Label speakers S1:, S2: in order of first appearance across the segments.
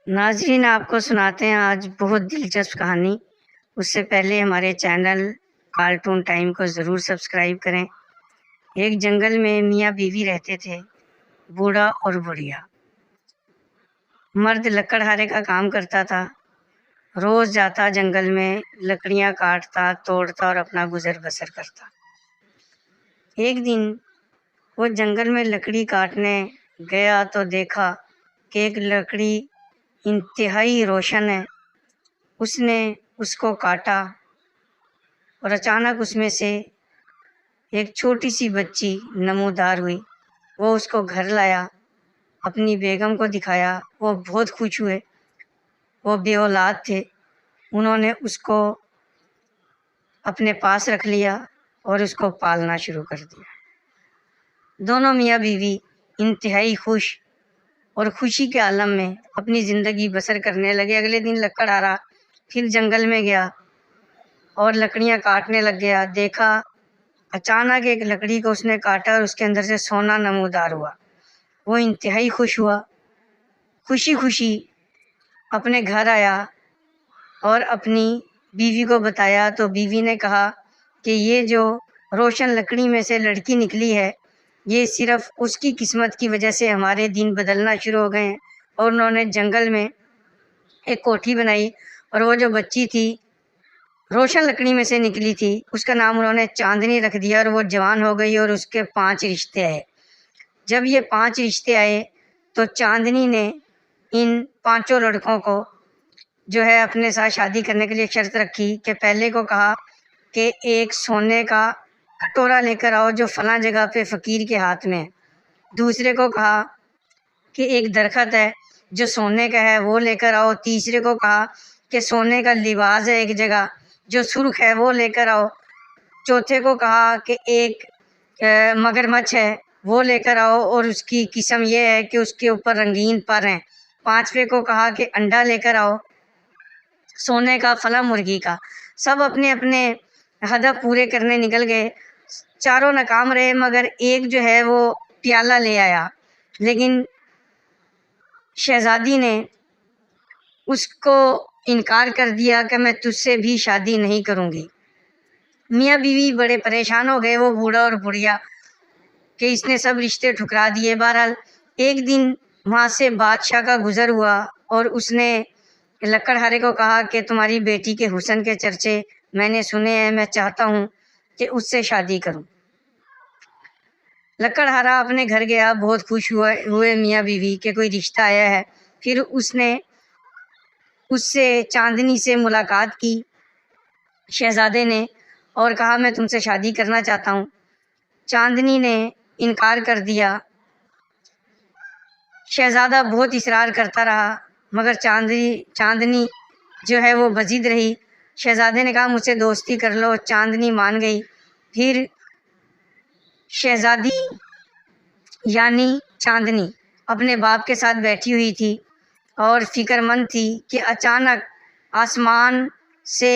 S1: ناظرین، آپ کو سناتے ہیں آج بہت دلچسپ کہانی۔ اس سے پہلے ہمارے چینل کارٹون ٹائم کو ضرور سبسکرائب کریں۔ ایک جنگل میں میاں بیوی رہتے تھے، بوڑھا اور بڑھیا۔ مرد لکڑہارے کا کام کرتا تھا، روز جاتا جنگل میں، لکڑیاں کاٹتا توڑتا اور اپنا گزر بسر کرتا۔ ایک دن وہ جنگل میں لکڑی کاٹنے گیا تو دیکھا کہ ایک لکڑی انتہائی روشن ہے۔ اس نے اس کو کاٹا اور اچانک اس میں سے ایک چھوٹی سی بچی نمودار ہوئی۔ وہ اس کو گھر لایا، اپنی بیگم کو دکھایا، وہ بہت خوش ہوئے۔ وہ بے اولاد تھے، انہوں نے اس کو اپنے پاس رکھ لیا اور اس کو پالنا شروع کر دیا۔ دونوں میاں بیوی انتہائی خوش اور خوشی کے عالم میں اپنی زندگی بسر کرنے لگے۔ اگلے دن لکڑہارا پھر جنگل میں گیا اور لکڑیاں کاٹنے لگ گیا۔ دیکھا اچانک ایک لکڑی کو اس نے کاٹا اور اس کے اندر سے سونا نمودار ہوا۔ وہ انتہائی خوش ہوا، خوشی خوشی اپنے گھر آیا اور اپنی بیوی کو بتایا تو بیوی نے کہا کہ یہ جو روشن لکڑی میں سے لڑکی نکلی ہے، یہ صرف اس کی قسمت کی وجہ سے ہمارے دن بدلنا شروع ہو گئے ہیں۔ اور انہوں نے جنگل میں ایک کوٹھی بنائی اور وہ جو بچی تھی روشن لکڑی میں سے نکلی تھی، اس کا نام انہوں نے چاندنی رکھ دیا اور وہ جوان ہو گئی اور اس کے 5 رشتے آئے۔ جب یہ 5 رشتے آئے تو چاندنی نے ان 5 لڑکوں کو جو ہے اپنے ساتھ شادی کرنے کے لیے شرط رکھی کہ پہلے کو کہا کہ ایک سونے کا کٹورا لے کر آؤ جو فلاں جگہ پہ فقیر کے ہاتھ میں ہے۔ دوسرے کو کہا کہ ایک درخت ہے جو سونے کا ہے وہ لے کر آؤ۔ تیسرے کو کہا کہ سونے کا لباس ہے ایک جگہ جو سرخ ہے وہ لے کر آؤ۔ چوتھے کو کہا کہ ایک مگرمچھ ہے وہ لے کر آؤ اور اس کی قسم یہ ہے کہ اس کے اوپر رنگین پر ہیں۔ 5ویں کو کہا کہ انڈا لے کر آؤ سونے کا فلاں مرغی کا۔ سب اپنے اپنے ہدف پورے کرنے نکل گئے، چاروں ناکام رہے، مگر ایک جو ہے وہ پیالہ لے آیا، لیکن شہزادی نے اس کو انکار کر دیا کہ میں تجھ سے بھی شادی نہیں کروں گی۔ میاں بیوی بڑے پریشان ہو گئے، وہ بوڑھا اور بڑھیا، کہ اس نے سب رشتے ٹھکرا دیے۔ بہرحال ایک دن وہاں سے بادشاہ کا گزر ہوا اور اس نے لکڑہارے کو کہا کہ تمہاری بیٹی کے حسن کے چرچے میں نے سنے ہیں، میں چاہتا ہوں کہ اس سے شادی کروں۔ لکڑہارا اپنے گھر گیا، بہت خوش ہوئے میاں بیوی کہ کوئی رشتہ آیا ہے۔ پھر اس نے اس سے چاندنی سے ملاقات کی شہزادے نے اور کہا میں تم سے شادی کرنا چاہتا ہوں۔ چاندنی نے انکار کر دیا۔ شہزادہ بہت اصرار کرتا رہا مگر چاندنی جو ہے وہ بضد رہی۔ شہزادے نے کہا مجھ سے دوستی کر لو، چاندنی مان گئی۔ پھر شہزادی یعنی چاندنی اپنے باپ کے ساتھ بیٹھی ہوئی تھی اور فکر مند تھی کہ اچانک آسمان سے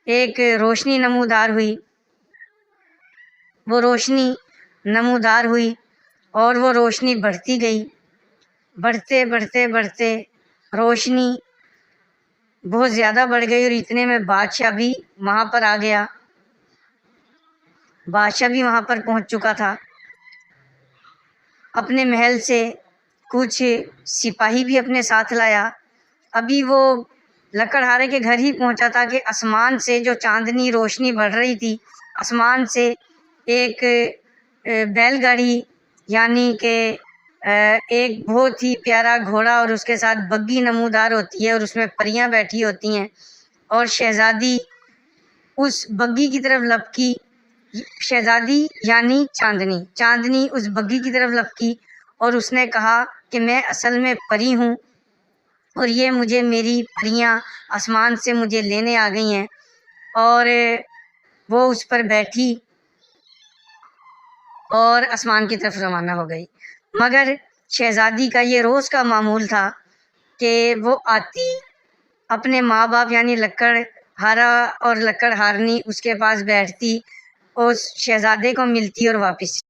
S1: ایک روشنی نمودار ہوئی۔ وہ روشنی نمودار ہوئی اور وہ روشنی بڑھتی گئی، بڑھتے بڑھتے بڑھتے روشنی بہت زیادہ بڑھ گئی اور اتنے میں بادشاہ بھی وہاں پر آ گیا۔ بادشاہ بھی وہاں پر پہنچ چکا تھا، اپنے محل سے کچھ سپاہی بھی اپنے ساتھ لایا۔ ابھی وہ لکڑہارے کے گھر ہی پہنچا تھا کہ آسمان سے جو چاندنی روشنی بڑھ رہی تھی، آسمان سے ایک بیل گاڑی یعنی کہ ایک بہت ہی پیارا گھوڑا اور اس کے ساتھ بگھی نمودار ہوتی ہے اور اس میں پریاں بیٹھی ہوتی ہیں، اور شہزادی اس بگھی کی طرف لپکی۔ شہزادی یعنی چاندنی اس بگھی کی طرف لپکی اور اس نے کہا کہ میں اصل میں پری ہوں اور یہ مجھے میری پریاں آسمان سے مجھے لینے آ گئی ہیں۔ اور وہ اس پر بیٹھی اور آسمان کی طرف روانہ ہو گئی۔ مگر شہزادی کا یہ روز کا معمول تھا کہ وہ آتی، اپنے ماں باپ یعنی لکڑہارا اور لکڑہارنی اس کے پاس بیٹھتی، اس شہزادے کو ملتی اور واپس